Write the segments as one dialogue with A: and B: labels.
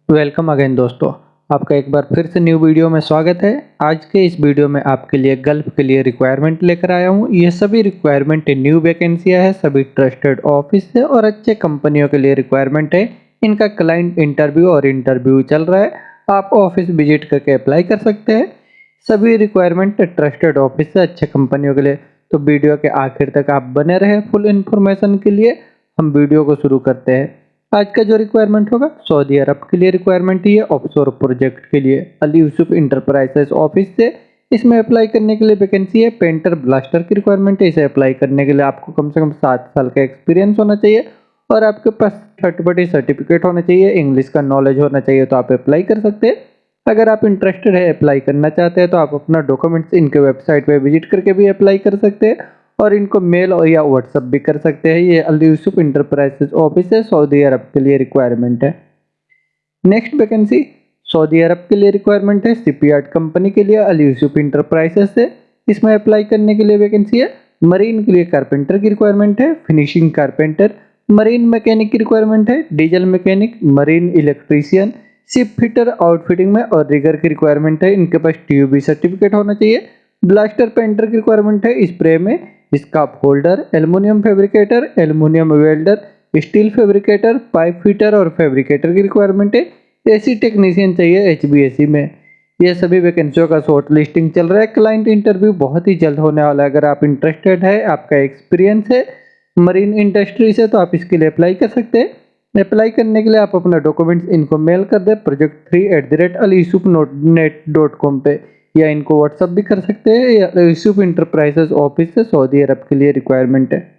A: Welcome again दोस्तों। आपका एक बार फिर से न्यू वीडियो में स्वागत है। आज के इस वीडियो में आपके लिए गल्फ के लिए रिक्वायरमेंट लेकर आया हूँ। ये सभी रिक्वायरमेंट न्यू वैकेंसियाँ है, सभी ट्रस्टेड ऑफिस से और अच्छे कंपनियों के लिए रिक्वायरमेंट है। इनका क्लाइंट इंटरव्यू और इंटरव्यू चल रहा है। आप ऑफिस विजिट करके अप्लाई कर सकते हैं। सभी रिक्वायरमेंट ट्रस्टेड ऑफिस से अच्छे कंपनियों के लिए। तो वीडियो के आखिर तक आप बने रहे फुल इन्फॉर्मेशन के लिए। हम वीडियो को शुरू करते हैं। आज का जो रिक्वायरमेंट होगा सऊदी अरब के लिए रिक्वायरमेंट ही है, ऑफशोर प्रोजेक्ट के लिए अली यूसुफ इंटरप्राइजेस ऑफिस से। इसमें अप्लाई करने के लिए वैकेंसी है, पेंटर ब्लास्टर की रिक्वायरमेंट है। इसे अप्लाई करने के लिए आपको कम से कम 7 साल का एक्सपीरियंस होना चाहिए और आपके पास थर्ड पार्टी सर्टिफिकेट होना चाहिए, इंग्लिश का नॉलेज होना चाहिए, तो आप अप्लाई कर सकते हैं। अगर आप इंटरेस्टेड है, अप्लाई करना चाहते हैं, तो आप अपना डॉक्यूमेंट्स इनके वेबसाइट पे विजिट करके भी अप्लाई कर सकते हैं और इनको मेल और या व्हाट्सअप भी कर सकते हैं। ये अली यूसुफ इंटरप्राइजेस ऑफिस है, सऊदी अरब के लिए रिक्वायरमेंट है। नेक्स्ट वैकेंसी सऊदी अरब के लिए रिक्वायरमेंट है, शिपयार्ड कंपनी के लिए अली यूसुफ इंटरप्राइजेस से। इसमें अप्लाई करने के लिए वैकेंसी है। मरीन के लिए कारपेंटर की रिक्वायरमेंट है, फिनिशिंग कारपेंटर, मरीन मैकेनिक की रिक्वायरमेंट है, diesel mechanic, marine electrician, ship fitter outfitting में और रिगर की रिक्वायरमेंट है। इनके पास टीयूबी सर्टिफिकेट होना चाहिए। ब्लास्टर पेंटर की रिक्वायरमेंट है, स्प्रे में scarf holder, aluminium fabricator, aluminium welder, steel fabricator, pipe fitter और फैब्रिकेटर की रिक्वायरमेंट है। एसी टेक्नीशियन चाहिए एचबीएसी में। ये सभी वैकेंसियों का शॉर्ट लिस्टिंग चल रहा है। क्लाइंट इंटरव्यू बहुत ही जल्द होने वाला है। अगर आप इंटरेस्टेड है, आपका एक्सपीरियंस है मरीन इंडस्ट्री से, तो आप इसके लिए अप्लाई कर सकते हैं। अप्लाई करने के लिए आप अपना डॉक्यूमेंट्स इनको मेल कर दें project3@alisupnet.com पे, या इनको व्हाट्सअप भी कर सकते हैं। या यूसुफ इंटरप्राइजेस ऑफिस से सऊदी अरब के लिए रिक्वायरमेंट है।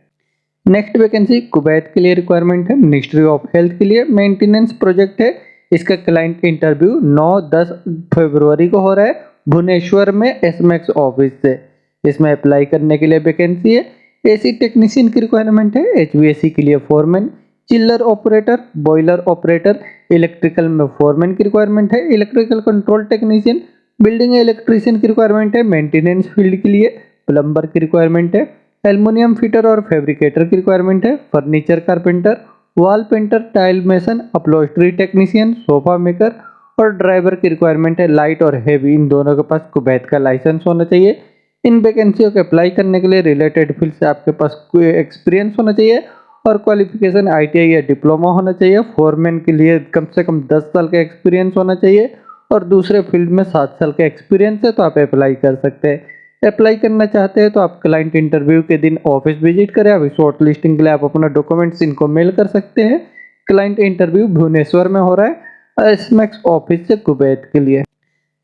A: नेक्स्ट वैकेंसी कुवैत के लिए रिक्वायरमेंट है, मिनिस्ट्री ऑफ हेल्थ के लिए मेंटेनेंस प्रोजेक्ट है। इसका क्लाइंट इंटरव्यू 9-10 फरवरी को हो रहा है, भुवनेश्वर में एसमैक्स ऑफिस से। इसमें अप्लाई करने के लिए वैकेंसी है। एसी टेक्नीशियन की रिक्वायरमेंट है, एचवीएसी के लिए foreman, chiller operator, boiler operator, electrical में फोरमैन की रिक्वायरमेंट है, electrical control technician, building electrician की रिक्वायरमेंट है, मेंटेनेंस फील्ड के लिए प्लम्बर की रिक्वायरमेंट है, एल्युमिनियम फिटर और फैब्रिकेटर की रिक्वायरमेंट है, furniture carpenter, wall painter, tile mason, upholstery technician, sofa maker और ड्राइवर की रिक्वायरमेंट है। लाइट और हेवी इन दोनों के पास कुवैत का लाइसेंस होना चाहिए। इन वैकेंसियों के अप्लाई करने के लिए रिलेटेड फील्ड से आपके पास कोई एक्सपीरियंस होना चाहिए और क्वालिफिकेशन आईटीआई या डिप्लोमा होना चाहिए। फोरमैन के लिए कम से कम 10 साल का एक्सपीरियंस होना चाहिए और दूसरे फील्ड में 7 साल का एक्सपीरियंस है, तो आप अप्लाई कर सकते हैं। अप्लाई करना चाहते हैं तो आप क्लाइंट इंटरव्यू के दिन ऑफिस विजिट करें। अभी शॉर्ट लिस्टिंग के लिए आप अपना डॉक्यूमेंट्स इनको मेल कर सकते हैं। क्लाइंट इंटरव्यू भुवनेश्वर में हो रहा है, एसमैक्स ऑफिस से कुवैत के लिए।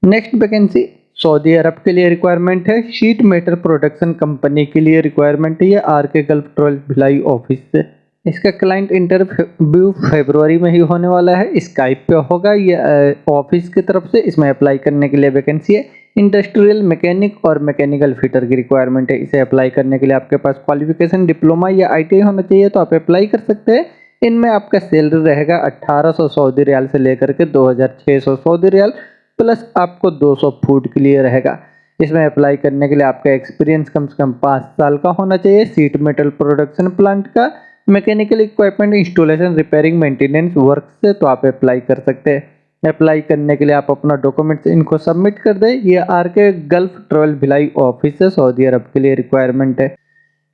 A: नेक्स्ट वैकेंसी सऊदी अरब के लिए रिक्वायरमेंट है, शीट मेटल प्रोडक्शन कंपनी के लिए रिक्वायरमेंट है। ये आर के गल्फ 12 भिलाई ऑफिस से। इसका क्लाइंट इंटरव्यू फरवरी में ही होने वाला है, स्काइप पे होगा। ये ऑफिस की तरफ से। इसमें अप्लाई करने के लिए वैकेंसी है। इंडस्ट्रियल मैकेनिक और मैकेनिकल फिटर की रिक्वायरमेंट है। इसे अप्लाई करने के लिए आपके पास क्वालिफिकेशन डिप्लोमा या आईटीआई होना चाहिए, तो आप अप्लाई कर सकते हैं। इनमें आपका सैलरी रहेगा 1800 सऊदी रियाल से लेकर के 2600 सऊदी रियाल, प्लस आपको 200 फूड के लिए रहेगा। इसमें अप्लाई करने के लिए आपका एक्सपीरियंस कम से कम 5 साल का होना चाहिए। शीट मेटल प्रोडक्शन प्लांट का, mechanical equipment installation, repairing, maintenance work से, तो आप अप्लाई कर सकते हैं। अप्लाई करने के लिए आप अपना डॉक्यूमेंट्स इनको सबमिट कर दें। ये आर के गल्फ 12 भिलाई ऑफिस से सऊदी अरब के लिए रिक्वायरमेंट है।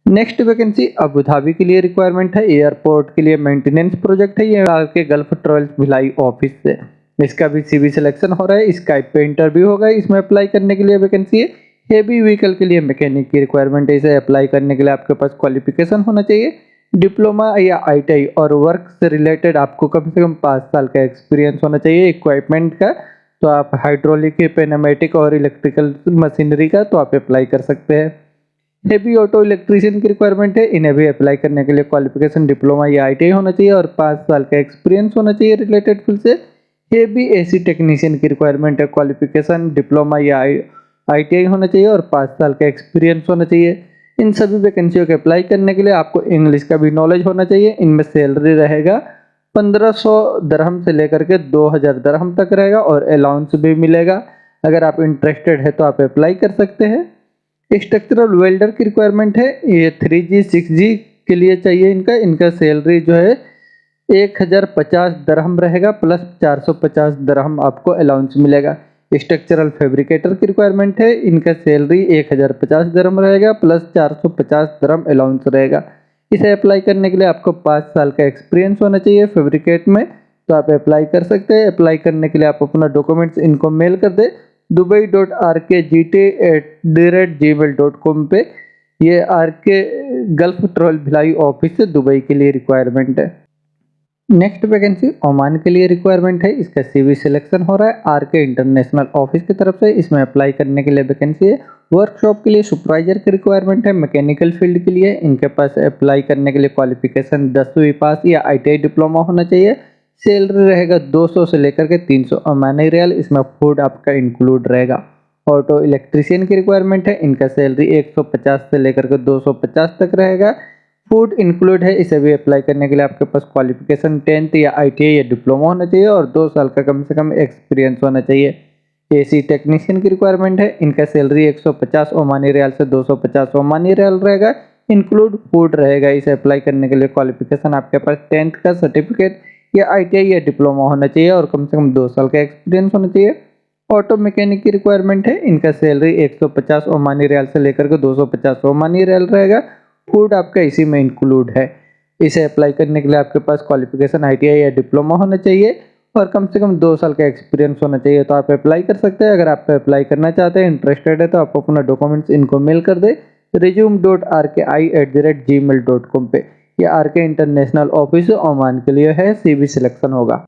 A: नेक्स्ट वैकेंसी अबू धाबी के लिए रिक्वायरमेंट है, एयरपोर्ट के लिए मेंटेनेंस प्रोजेक्ट है। ये आर के गल्फ 12 भिलाई ऑफिस से। इसका भी सीवी सिलेक्शन हो रहा है, स्काइप पे इंटरव्यू होगा। इसमें अप्लाई करने के लिए वैकेंसी है। हेवी व्हीकल के लिए मैकेनिक की रिक्वायरमेंट है। इसे अप्लाई करने के लिए आपके पास क्वालिफिकेशन होना चाहिए, डिप्लोमा या आईटीआई, और वर्क से रिलेटेड आपको कम से कम 5 साल का एक्सपीरियंस होना चाहिए इक्विपमेंट का। तो आप हाइड्रोलिक, पेनामेटिक और इलेक्ट्रिकल मशीनरी का, तो आप अप्लाई कर सकते हैं। हेवी ऑटो इलेक्ट्रीशियन की रिक्वायरमेंट है। इन्हें भी अप्लाई करने के लिए क्वालिफिकेशन डिप्लोमा या आईटीआई होना चाहिए और 5 साल का एक्सपीरियंस होना चाहिए रिलेटेड फील्ड से। हेवी एसी टेक्नीशियन की रिक्वायरमेंट है, क्वालिफिकेशन डिप्लोमा या आईटीआई होना चाहिए और 5 साल का एक्सपीरियंस होना चाहिए। इन सभी वैकेंसियों के अप्लाई करने के लिए आपको इंग्लिश का भी नॉलेज होना चाहिए। इनमें सैलरी रहेगा 1500 दरहम से लेकर के 2000 दरहम तक रहेगा और अलाउंस भी मिलेगा। अगर आप इंटरेस्टेड है तो आप अप्लाई कर सकते हैं। स्ट्रक्चरल वेल्डर की रिक्वायरमेंट है, ये 3G 6G के लिए चाहिए। इनका सैलरी जो है 1050 दरहम रहेगा प्लस 450 दरहम आपको अलाउंस मिलेगा। स्ट्रक्चरल फैब्रिकेटर की रिक्वायरमेंट है, इनका सैलरी 1050 दरहम रहेगा प्लस 450 दरहम अलाउंस रहेगा। इसे अप्लाई करने के लिए आपको 5 साल का एक्सपीरियंस होना चाहिए फैब्रिकेट में, तो आप अप्लाई कर सकते हैं। अप्लाई करने के लिए आप अपना डॉक्यूमेंट्स इनको मेल कर दे dubai.rkgt@gmail.com पे। ये RK Gulf travel Bhilai office से दुबई के लिए रिक्वायरमेंट है। नेक्स्ट वैकेंसी ओमान के लिए रिक्वायरमेंट है, इसका सीवी सिलेक्शन हो रहा है आरके इंटरनेशनल ऑफिस की तरफ से। इसमें अप्लाई करने के लिए वैकेंसी है। वर्कशॉप के लिए सुपरवाइजर की रिक्वायरमेंट है, मैकेनिकल फील्ड के लिए। इनके पास अप्लाई करने के लिए क्वालिफिकेशन 10वीं पास या ITI डिप्लोमा होना चाहिए। सैलरी रहेगा 200 से लेकर के 300 ओमानी रियाल, इसमें फूड आपका इंक्लूड रहेगा। ऑटो इलेक्ट्रीशियन की रिक्वायरमेंट है, इनका सैलरी 150 से लेकर के 250 तक रहेगा। फूड इंक्लूड है। इसे भी अप्लाई करने के लिए आपके पास क्वालिफिकेशन 10th या ITI या डिप्लोमा होना चाहिए और 2 साल का कम से कम एक्सपीरियंस होना चाहिए। AC टेक्नीशियन की रिक्वायरमेंट है, इनका सैलरी 150 ओमानी रियाल से 250 ओमानी रियाल रहेगा, इंक्लूड फूड रहेगा। इसे अप्लाई करने के लिए क्वालिफिकेशन आपके पास 10th का सर्टिफिकेट या ITI या डिप्लोमा होना चाहिए और कम से कम 2 साल का एक्सपीरियंस होना चाहिए। ऑटो मैकेनिक की रिक्वायरमेंट है, इनका सैलरी 150 ओमानी रियाल से लेकर के 250 ओमानी रियाल रहेगा। फूड आपका इसी में इंक्लूड है। इसे अप्लाई करने के लिए आपके पास क्वालिफिकेशन ITI या डिप्लोमा होना चाहिए और कम से कम 2 साल का एक्सपीरियंस होना चाहिए, तो आप अप्लाई कर सकते हैं। अगर आप अप्लाई करना चाहते हैं, इंटरेस्टेड है, तो आप अपना डॉक्यूमेंट्स इनको मेल कर दे resume.rki@gmail.com पे। ये आरके इंटरनेशनल ऑफिस ओमान के लिए है, CV सिलेक्शन होगा।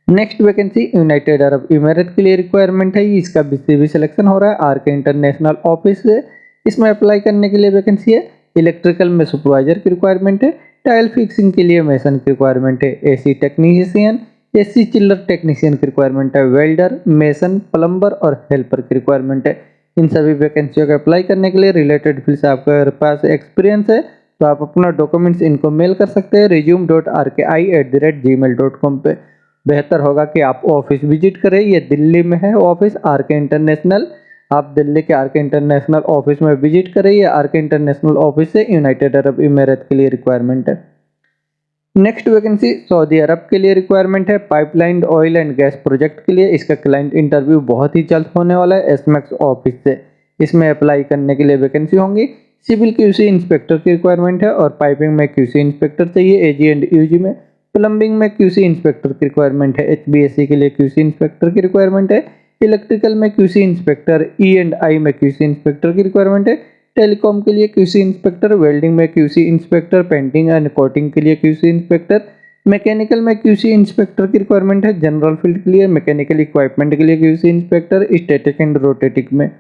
A: नेक्स्ट वैकेंसी यूनाइटेड अरब इमारत के लिए रिक्वायरमेंट है, इसका भी CV सिलेक्शन हो रहा है आरके इंटरनेशनल ऑफिस से। इसमें अप्लाई करने के लिए वैकेंसी है। इलेक्ट्रिकल में सुपरवाइजर की रिक्वायरमेंट है, टाइल फिक्सिंग के लिए मेसन की रिक्वायरमेंट है, AC टेक्नीशियन, AC चिल्लर टेक्नीशियन की रिक्वायरमेंट है, वेल्डर, मेसन, प्लम्बर और हेल्पर की रिक्वायरमेंट है। इन सभी वैकेंसियों को अप्लाई करने के लिए रिलेटेड फील्ड से आपके पास एक्सपीरियंस है, तो आप अपना डॉक्यूमेंट्स इनको मेल कर सकते हैं resume.rki@gmail.com पे। बेहतर होगा कि आप ऑफिस विजिट करें। ये दिल्ली में है ऑफिस आरके इंटरनेशनल। आप दिल्ली के आरके इंटरनेशनल ऑफिस में विजिट करें। ये आरके इंटरनेशनल ऑफिस से यूनाइटेड अरब इमारत के लिए रिक्वायरमेंट है। नेक्स्ट वैकेंसी सऊदी अरब के लिए रिक्वायरमेंट है, pipeline oil and gas project के लिए। इसका क्लाइंट इंटरव्यू बहुत ही जल्द होने वाला है एसमैक्स ऑफिस से। इसमें अप्लाई करने के लिए वैकेंसी होंगी। सिविल QC इंस्पेक्टर की रिक्वायरमेंट है और पाइपिंग में QC इंस्पेक्टर चाहिए AG एंड UG में। प्लम्बिंग में QC इंस्पेक्टर की रिक्वायरमेंट है, HBSC के लिए QC इंस्पेक्टर की रिक्वायरमेंट है। इलेक्ट्रिकल में QC इंस्पेक्टर, E&I में QC इंस्पेक्टर की रिक्वायरमेंट है। टेलीकॉम के लिए QC इंस्पेक्टर, वेल्डिंग में QC inspector, painting and coating के लिए QC इंस्पेक्टर, मैकेनिकल में QC इंस्पेक्टर की रिक्वायरमेंट है। जनरल फील्ड के लिए मैकेनिकल इक्विपमेंट के लिए QC inspector, static and rotating में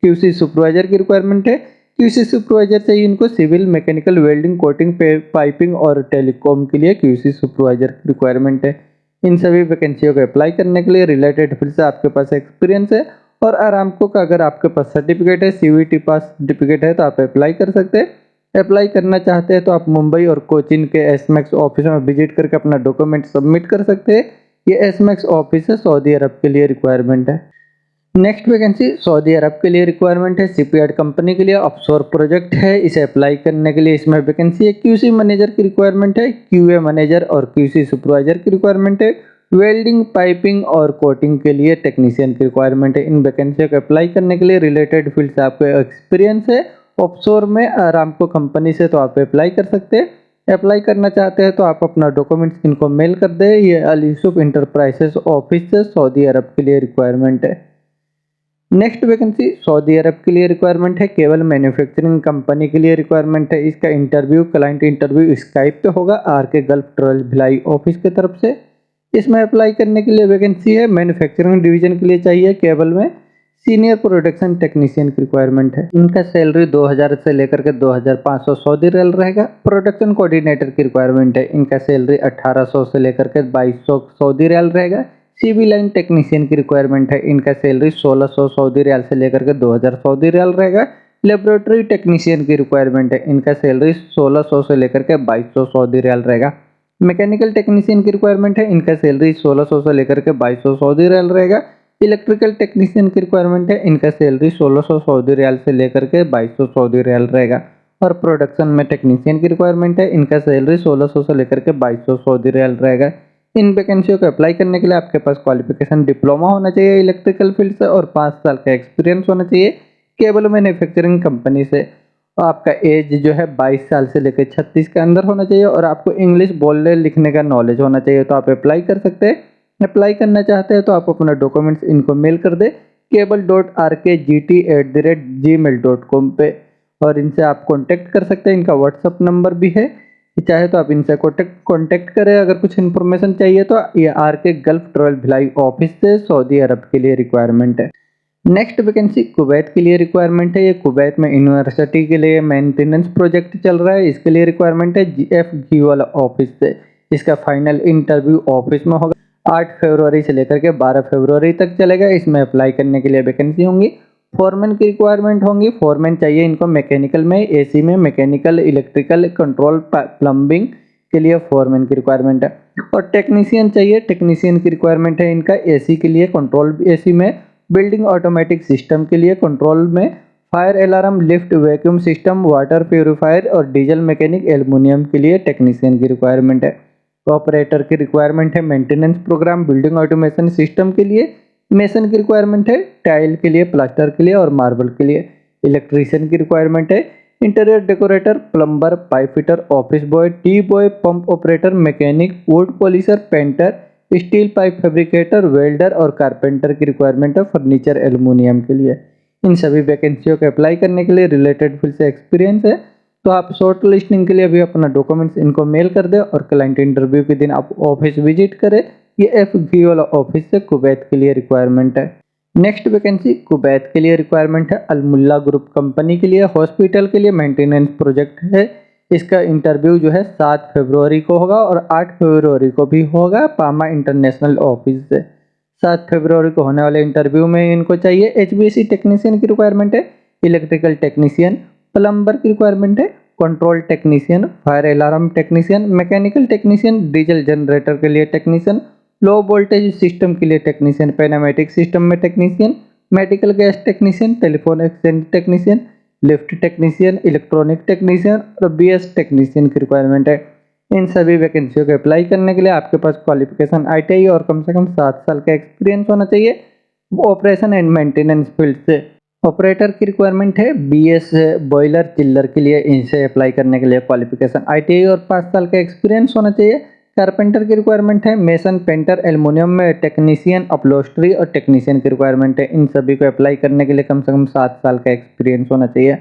A: QC सुपरवाइजर की रिक्वायरमेंट है। QC सुपरवाइजर चाहिए इनको civil, mechanical, welding, coating, piping और टेलीकॉम के लिए QC सुपरवाइजर की रिक्वायरमेंट है। इन सभी वैकेंसियों को अप्लाई करने के लिए रिलेटेड फील्ड से आपके पास एक्सपीरियंस है और आरामको का अगर आपके पास सर्टिफिकेट है, CVT पास सर्टिफिकेट है, तो आप अप्लाई कर सकते हैं। अप्लाई करना चाहते हैं तो आप मुंबई और कोचीन के एसमैक्स ऑफिस में विजिट करके अपना डॉक्यूमेंट सबमिट कर सकते हैं। ये एसमैक्स ऑफिस है, सऊदी अरब के लिए रिक्वायरमेंट है। नेक्स्ट वैकेंसी सऊदी अरब के लिए रिक्वायरमेंट है, शिपयार्ड कंपनी के लिए ऑफशोर प्रोजेक्ट है। इसे अप्लाई करने के लिए इसमें वैकेंसी है। QC मैनेजर की रिक्वायरमेंट है, QA मैनेजर और QC सुपरवाइजर की रिक्वायरमेंट है। वेल्डिंग, पाइपिंग और कोटिंग के लिए टेक्नीशियन की रिक्वायरमेंट है। इन वैकेंसी को अप्लाई करने के लिए रिलेटेड फील्ड से आपको एक्सपीरियंस है ऑफशोर में आरामको कंपनी से, तो आप अप्लाई कर सकते हैं। अप्लाई करना चाहते हैं तो आप अपना डॉक्यूमेंट्स इनको मेल कर दें। ये अल यूसुफ इंटरप्राइजेस ऑफिस से सऊदी अरब के लिए रिक्वायरमेंट है। नेक्स्ट वैकेंसी सऊदी अरब के लिए रिक्वायरमेंट है, केवल मैन्युफैक्चरिंग कंपनी के लिए रिक्वायरमेंट है। इसका इंटरव्यू क्लाइंट इंटरव्यू स्काइप पे होगा RK Gulf travel Bhilai office की तरफ से। इसमें अप्लाई करने के लिए वैकेंसी है, मैन्युफैक्चरिंग डिवीजन के लिए चाहिए केवल में सीनियर प्रोडक्शन टेक्नीशियन की रिक्वायरमेंट है। इनका सैलरी 2000 से लेकर के 2500 सऊदी रियाल रहेगा। प्रोडक्शन कोऑर्डिनेटर की रिक्वायरमेंट है, इनका सैलरी 1800 से लेकर के 2200 सऊदी रियाल रहेगा। CV लाइन टेक्नीशियन की रिक्वायरमेंट है, इनका सैलरी 1600 सऊदी रियाल से लेकर के 2000 सऊदी रियाल रहेगा। लेबोरेटरी टेक्नीशियन की रिक्वायरमेंट है, इनका सैलरी 1600 से लेकर के 2200 सऊदी रियाल रहेगा। मैकेनिकल टेक्नीशियन की रिक्वायरमेंट है, इनका सैलरी 1600 से लेकर के 2200 सऊदी रियाल रहेगा। इलेक्ट्रिकल टेक्नीशियन की रिक्वायरमेंट है, इनका सैलरी 1600 सऊदी रियाल से लेकर के 2200 सऊदी रियाल रहेगा। और प्रोडक्शन में टेक्नीशियन की रिक्वायरमेंट है। इनका सैलरी 1600 से लेकर के 2200 सऊदी रियाल रहेगा। इन वैकेंसियों को अप्लाई करने के लिए आपके पास क्वालिफिकेशन डिप्लोमा होना चाहिए इलेक्ट्रिकल फील्ड से और 5 साल का एक्सपीरियंस होना चाहिए केबल मैन्युफैक्चरिंग कंपनी से। और आपका एज जो है 22 साल से लेकर 36 के अंदर होना चाहिए और आपको इंग्लिश बोलने लिखने का नॉलेज होना चाहिए। तो आप अप्लाई कर सकते हैं। अप्लाई करना चाहते हैं तो आप अपना डॉक्यूमेंट्स इनको मेल कर दे cable.rkgt@gmail.com पे और इनसे आप कांटेक्ट कर सकते हैं। इनका व्हाट्सअप नंबर भी है, चाहे तो आप इनसे कांटेक्ट करें। अगर कुछ इन्फॉर्मेशन चाहिए तो ये RK Gulf travel Bhilai office से सऊदी अरब के लिए रिक्वायरमेंट है। नेक्स्ट वैकेंसी कुवैत के लिए रिक्वायरमेंट है। ये कुवैत में यूनिवर्सिटी के लिए मेंटेनेंस प्रोजेक्ट चल रहा है, इसके लिए रिक्वायरमेंट है GFG वाला ऑफिस से। इसका फाइनल इंटरव्यू ऑफिस में होगा। 8 फरवरी से लेकर के 12 फरवरी तक चलेगा। इसमें अप्लाई करने के लिए वैकेंसी होंगी। फोरमैन की रिक्वायरमेंट होंगी। फोरमैन चाहिए इनको मैकेनिकल में, एसी में, मैकेनिकल, इलेक्ट्रिकल, कंट्रोल, प्लम्बिंग के लिए फोरमैन की रिक्वायरमेंट है। और टेक्नीशियन चाहिए, टेक्नीशियन की रिक्वायरमेंट है इनका एसी के लिए, कंट्रोल एसी में, बिल्डिंग ऑटोमेटिक सिस्टम के लिए, कंट्रोल में, fire alarm, lift, vacuum system, water purifier और डीजल मैकेनिक, एल्युमिनियम के लिए टेक्नीशियन की रिक्वायरमेंट है। ऑपरेटर की रिक्वायरमेंट है maintenance program, building automation system के लिए। मेसन की रिक्वायरमेंट है टाइल के लिए, प्लास्टर के लिए और मार्बल के लिए। इलेक्ट्रीशियन की रिक्वायरमेंट है interior decorator, plumber, pipe fitter, office boy, T boy, pump operator, mechanic, would polisher, painter, steel pipe fabricator, welder और कारपेंटर की रिक्वायरमेंट है फर्नीचर एल्युमिनियम के लिए। इन सभी वैकेंसियों को अप्लाई करने के लिए रिलेटेड फील्ड से एक्सपीरियंस है। तो आप शॉर्ट लिस्टिंग के लिए भी अपना डॉक्यूमेंट्स इनको मेल कर दें और क्लाइंट इंटरव्यू के दिन आप ऑफिस विजिट करें। ये FG वाला ऑफिस से कुवैत के लिए रिक्वायरमेंट है। नेक्स्ट वैकेंसी कुवैत के लिए रिक्वायरमेंट है अलमुल्ला ग्रुप कंपनी के लिए, हॉस्पिटल के लिए मेंटेनेंस प्रोजेक्ट है। इसका इंटरव्यू जो है 7 फरवरी को होगा और 8 फरवरी को भी होगा पामा इंटरनेशनल ऑफिस से। 7 फरवरी को होने वाले इंटरव्यू में इनको चाहिए HVAC टेक्नीशियन की रिक्वायरमेंट है, इलेक्ट्रिकल टेक्नीशियन, प्लम्बर की रिक्वायरमेंट है, control technician, fire alarm technician, mechanical technician, diesel generator के लिए टेक्नीशियन, लो वोल्टेज सिस्टम के लिए टेक्नीशियन, पैनामेटिक सिस्टम में technician, medical gas technician, telephone exchange technician, lift technician, electronic technician और BS technician की requirement है। इन सभी वैकेंसियों को अप्लाई करने के लिए आपके पास क्वालिफिकेशन ITI और कम से कम 7 साल का एक्सपीरियंस होना चाहिए ऑपरेशन एंड मेंटेनेंस फील्ड से। ऑपरेटर की रिक्वायरमेंट है BS बॉयलर चिल्लर के लिए। इनसे अप्लाई करने के लिए क्वालिफिकेशन ITI और 5 साल का एक्सपीरियंस होना चाहिए। कारपेंटर की रिक्वायरमेंट है मेसन, पेंटर, एल्युमिनियम में टेक्नीशियन, अपलोस्ट्री और टेक्नीशियन की रिक्वायरमेंट है। इन सभी को अप्लाई करने के लिए कम से कम 7 साल का एक्सपीरियंस होना चाहिए।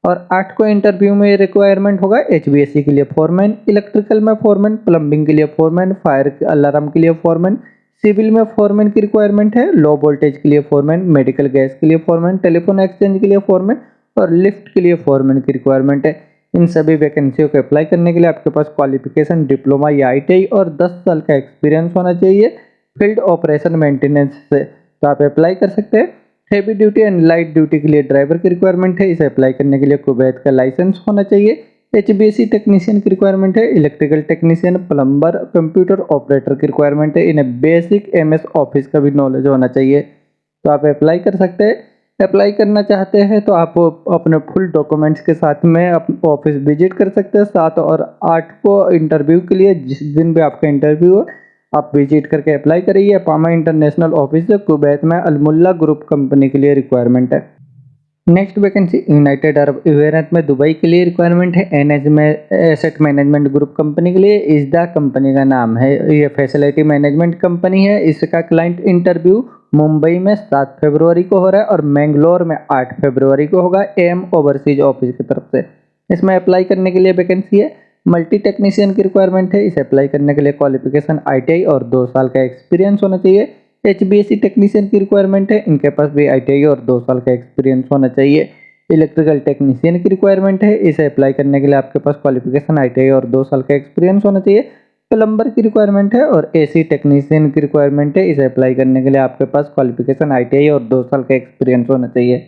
A: और 8 को इंटरव्यू में रिक्वायरमेंट होगा HVAC के लिए फोरमैन, इलेक्ट्रिकल में फोरमैन, प्लम्बिंग के लिए फोरमैन, फायर अलार्म के लिए फोरमैन, सिविल में फोरमैन की रिक्वायरमेंट है, लो वोल्टेज के लिए फोरमैन, मेडिकल गैस के लिए फोरमैन, टेलीफोन एक्सचेंज के लिए फोरमैन और लिफ्ट के लिए फोरमैन की रिक्वायरमेंट है। इन सभी वैकेंसियों को अप्लाई करने के लिए आपके पास क्वालिफिकेशन डिप्लोमा या ITI और 10 साल का एक्सपीरियंस होना चाहिए फील्ड ऑपरेशन मेंटेनेंस से। तो आप अप्लाई कर सकते हैं। Heavy duty and light duty के लिए ड्राइवर की रिक्वायरमेंट है। इसे अप्लाई करने के लिए कुवैत का लाइसेंस होना चाहिए। HVAC टेक्नीशियन की रिक्वायरमेंट है, electrical technician, plumber, computer operator की रिक्वायरमेंट है। इन्हें बेसिक MS ऑफिस का भी नॉलेज होना चाहिए। तो आप अप्लाई कर सकते हैं। अप्लाई करना चाहते हैं तो आप अपने फुल डॉक्यूमेंट्स के साथ में ऑफिस विजिट कर सकते हैं। 7 और 8 को इंटरव्यू के लिए, जिस दिन भी आपका इंटरव्यू हो आप विजिट करके अप्लाई करिए। पामा इंटरनेशनल ऑफिस से कुवैत में अलमुल्ला ग्रुप कंपनी के लिए रिक्वायरमेंट है। Next vacancy United Arab emirate में दुबई के लिए रिक्वायरमेंट है। NH में एसेट मैनेजमेंट ग्रुप कंपनी के लिए इज़्दा कंपनी का नाम है। ये फैसिलिटी मैनेजमेंट कंपनी है। इसका क्लाइंट इंटरव्यू मुंबई में 7 फरवरी को हो रहा है और मैंगलोर में 8 फरवरी को होगा AM ओवरसीज ऑफिस की तरफ से। इसमें अप्लाई करने के लिए वैकेंसी है। मल्टी टेक्नीशियन की रिक्वायरमेंट है। इसे अप्लाई करने के लिए क्वालिफिकेशन ITI और 2 साल का एक्सपीरियंस होना चाहिए। HVAC टेक्नीशियन की रिक्वायरमेंट है। इनके पास भी ITI और 2 साल का एक्सपीरियंस होना चाहिए। इलेक्ट्रिकल टेक्नीशियन की रिक्वायरमेंट है। इसे अप्लाई करने के लिए आपके पास क्वालिफिकेशन ITI और 2 साल का एक्सपीरियंस होना चाहिए। प्लम्बर की रिक्वायरमेंट है और AC टेक्नीशियन की रिक्वायरमेंट है। इसे अप्लाई करने के लिए आपके पास क्वालिफिकेशन ITI और 2 साल का एक्सपीरियंस होना चाहिए।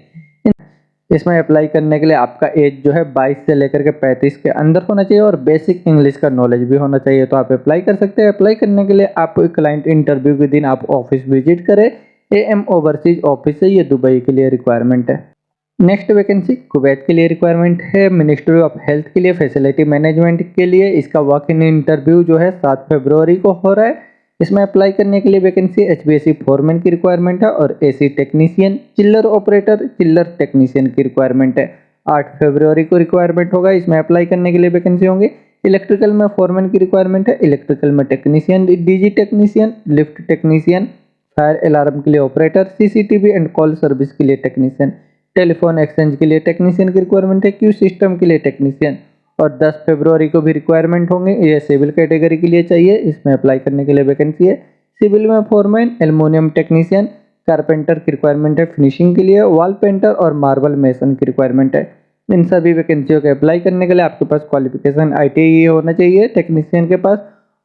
A: इसमें अप्लाई करने के लिए आपका एज जो है 22 से लेकर के 35 के अंदर होना चाहिए और बेसिक इंग्लिश का नॉलेज भी होना चाहिए। तो आप अप्लाई कर सकते हैं। अप्लाई करने के लिए आप क्लाइंट इंटरव्यू के दिन आप ऑफिस विजिट करें। AM ओवरसीज ऑफिस से। ये दुबई के लिए रिक्वायरमेंट है। नेक्स्ट वैकेंसी कुवैत के लिए रिक्वायरमेंट है मिनिस्ट्री ऑफ हेल्थ के लिए फैसिलिटी मैनेजमेंट के लिए। इसका वॉक इन इंटरव्यू जो है 7 फरवरी को हो रहा है। इसमें अप्लाई करने के लिए वैकेंसी एचबीएससी फोरमैन की रिक्वायरमेंट है और एसी टेक्नीशियन, चिल्लर ऑपरेटर, चिल्लर टेक्नीशियन की रिक्वायरमेंट है। 8 फरवरी को रिक्वायरमेंट होगा। इसमें अप्लाई करने के लिए वैकेंसी होंगी। इलेक्ट्रिकल में फोरमैन की रिक्वायरमेंट है, इलेक्ट्रिकल में technician, DG technician, lift technician, fire alarm के लिए operator, CCTV and call service के लिए टेक्नीशियन, टेलीफोन एक्सचेंज के लिए टेक्नीशियन की रिक्वायरमेंट है, क्यू सिस्टम के लिए टेक्नीशियन। और 10 फरवरी को भी रिक्वायरमेंट होंगे। ये सिविल कैटेगरी के लिए चाहिए। इसमें अप्लाई करने के लिए वैकेंसी है सिविल में फोरमैन, एल्युमिनियम टेक्नीशियन, कारपेंटर की रिक्वायरमेंट है, फिनिशिंग के लिए वॉल पेंटर और मार्बल मेसन की रिक्वायरमेंट है। इन सभी वैकेंसियों के अप्लाई करने के लिए आपके पास क्वालिफिकेशन आईटीआई होना चाहिए टेक्नीशियन के पास,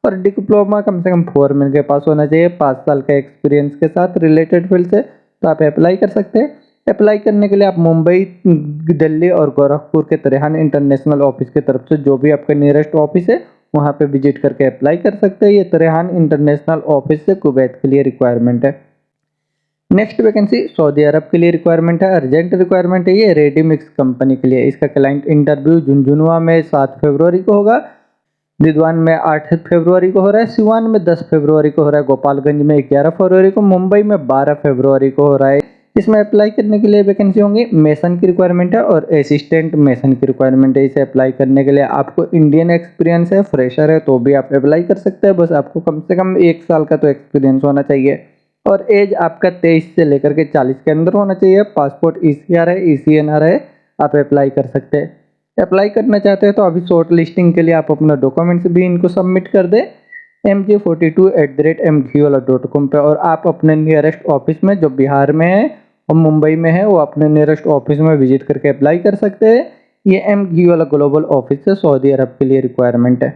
A: और डिप्लोमा कम से कम फोरमैन के पास होना चाहिए 5 साल का एक्सपीरियंस के साथ रिलेटेड फील्ड से। तो आप अप्लाई कर सकते हैं। अप्लाई करने के लिए आप मुंबई, दिल्ली और गोरखपुर के तरेहान इंटरनेशनल ऑफिस की तरफ से जो भी आपका नियरेस्ट ऑफिस है वहां पे विजिट करके अप्लाई कर सकते हैं। ये तरेहान इंटरनेशनल ऑफिस से कुवैत के लिए रिक्वायरमेंट है। नेक्स्ट वैकेंसी सऊदी अरब के लिए रिक्वायरमेंट है, अर्जेंट रिक्वायरमेंट है ये रेडी मिक्स कंपनी के लिए। इसका क्लाइंट इंटरव्यू झुंझुनवा में 7 फरवरी को होगा, रिदवान में 8 फरवरी को हो रहा है, सिवान में 10 फरवरी को हो रहा है, गोपालगंज में 11 फरवरी को, मुंबई में 12 फरवरी को हो रहा है। इसमें अप्लाई करने के लिए वैकेंसी होंगी मेसन की रिक्वायरमेंट है और असिस्टेंट मेसन की रिक्वायरमेंट है। इसे अप्लाई करने के लिए आपको इंडियन एक्सपीरियंस है, फ्रेशर है तो भी आप अप्लाई कर सकते हैं। बस आपको कम से कम 1 साल का तो एक्सपीरियंस होना चाहिए और एज आपका 23 से लेकर के 40 के अंदर होना चाहिए। पासपोर्ट ईसीआर है, ईसीएनआर है, आप अप्लाई कर सकते हैं। अप्लाई करना चाहते हैं तो अभी शॉर्ट लिस्टिंग के लिए आप अपना डॉक्यूमेंट्स भी इनको सबमिट कर दें mj42@mgiola.com पे। और आप अपने नियरेस्ट ऑफिस में जो बिहार में है और मुंबई में है वो अपने नियरेस्ट ऑफिस में विजिट करके अप्लाई कर सकते हैं। ये mgiola ग्लोबल ऑफिस से सऊदी अरब के लिए रिक्वायरमेंट है।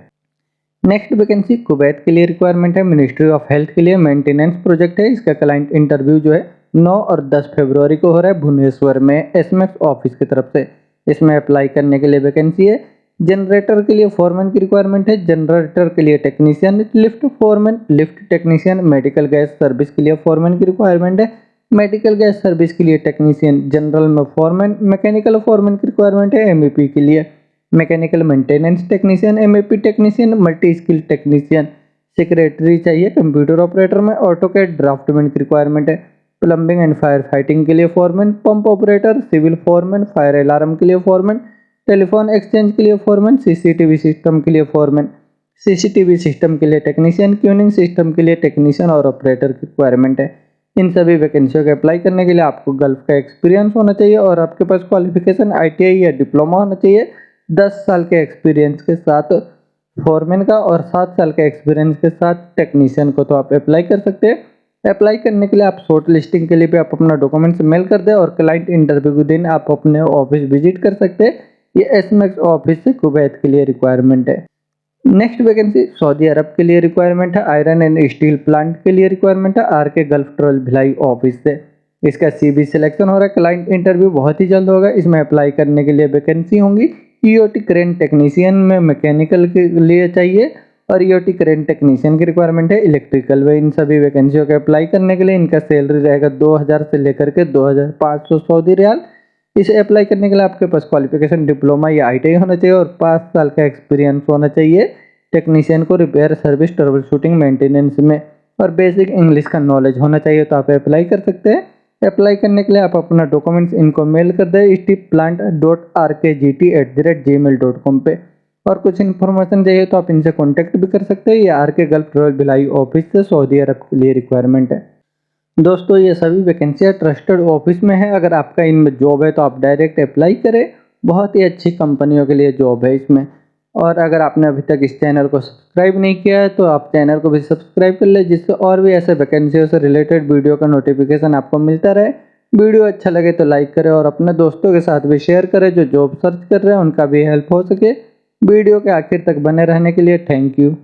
A: नेक्स्ट वैकेंसी कुवैत के लिए रिक्वायरमेंट है, मिनिस्ट्री ऑफ हेल्थ के लिए मेंटेनेंस प्रोजेक्ट है। इसका क्लाइंट इंटरव्यू जो है 9 और 10 फरवरी को हो रहा है भुवनेश्वर में एसमेक्स ऑफिस की तरफ से। इसमें अप्लाई करने के लिए वैकेंसी है जनरेटर के लिए फोरमैन की रिक्वायरमेंट है, जनरेटर के लिए technician, lift foreman, lift technician, medical gas service के लिए फोरमैन की रिक्वायरमेंट है, मेडिकल गैस सर्विस के लिए टेक्नीशियन, जनरल में फोरमैन, मैकेनिकल फोरमैन की रिक्वायरमेंट है, एमईपी के लिए mechanical maintenance technician, MEP technician, multi skill technician, secretary चाहिए कंप्यूटर ऑपरेटर में, ऑटोकैड ड्राफ्टमैन की रिक्वायरमेंट है, प्लम्बिंग एंड फायर फाइटिंग के लिए foreman, pump operator, civil foreman, fire alarm के लिए फोरमैन, टेलीफोन एक्सचेंज के लिए फोरमैन, सीसीटीवी सिस्टम के लिए फोरमैन, सीसीटीवी सिस्टम के लिए टेक्नीशियन, ट्यूनिंग सिस्टम के लिए टेक्नीशियन और ऑपरेटर की रिक्वायरमेंट है। इन सभी वैकेंसियों के अप्लाई करने के लिए आपको गल्फ का एक्सपीरियंस होना चाहिए और आपके पास क्वालिफिकेशन आईटीआई या डिप्लोमा होना चाहिए 10 साल के एक्सपीरियंस के साथ फोरमैन का और 7 साल के एक्सपीरियंस के साथ टेक्नीशियन को। तो आप अप्लाई कर सकते हैं। अप्लाई करने के लिए आप शॉर्ट लिस्टिंग के लिए भी आप अपना डॉक्यूमेंट्स मेल कर दें और क्लाइंट इंटरव्यू के दिन आप अपने ऑफिस विजिट कर सकते हैं। ये एसमेक्स ऑफिस से कुवैत के लिए रिक्वायरमेंट है। नेक्स्ट वैकेंसी सऊदी अरब के लिए रिक्वायरमेंट है, आयरन एंड स्टील प्लांट के लिए रिक्वायरमेंट है, आर के गल्फ ट्रोल भिलाई ऑफिस से। इसका सीबी सिलेक्शन हो रहा है, क्लाइंट इंटरव्यू बहुत ही जल्द होगा। इसमें अप्लाई करने के लिए वैकेंसी होंगी ईओटी क्रेन टेक्नीशियन में मैकेनिकल के लिए चाहिए और ईओटी क्रेन टेक्नीशियन की रिक्वायरमेंट है इलेक्ट्रिकल में। इन सभी वैकेंसियों के अप्लाई करने के लिए इनका सैलरी रहेगा 2000 से लेकर के 2500 सऊदी रियाल। इसे अप्लाई करने के लिए आपके पास क्वालिफिकेशन डिप्लोमा या आईटीआई होना चाहिए और 5 साल का एक्सपीरियंस होना चाहिए टेक्नीशियन को repair service trouble shooting maintenance में, और बेसिक इंग्लिश का नॉलेज होना चाहिए। तो आप अप्लाई कर सकते हैं। अप्लाई करने के लिए आप अपना डॉक्यूमेंट्स इनको मेल कर दें stpplant.rkgt@gmail.com पे। और कुछ इन्फॉर्मेशन चाहिए तो आप इनसे कांटेक्ट भी कर सकते हैं। ये आर के गल्फ ट्रोल भिलाई ऑफिस से सऊदी अरब के लिए रिक्वायरमेंट है। दोस्तों ये सभी वैकेंसियाँ ट्रस्टेड ऑफिस में है। अगर आपका इनमें जॉब है तो आप डायरेक्ट अप्लाई करें, बहुत ही अच्छी कंपनियों के लिए जॉब है इसमें। और अगर आपने अभी तक इस चैनल को सब्सक्राइब नहीं किया है तो आप चैनल को भी सब्सक्राइब कर ले, जिससे और भी ऐसे वैकेंसियों से रिलेटेड वीडियो का नोटिफिकेशन आपको मिलता रहे। वीडियो अच्छा लगे तो लाइक करें और अपने दोस्तों के साथ भी शेयर करें जो जॉब सर्च कर रहे हैं, उनका भी हेल्प हो सके। वीडियो के आखिर तक बने रहने के लिए थैंक यू।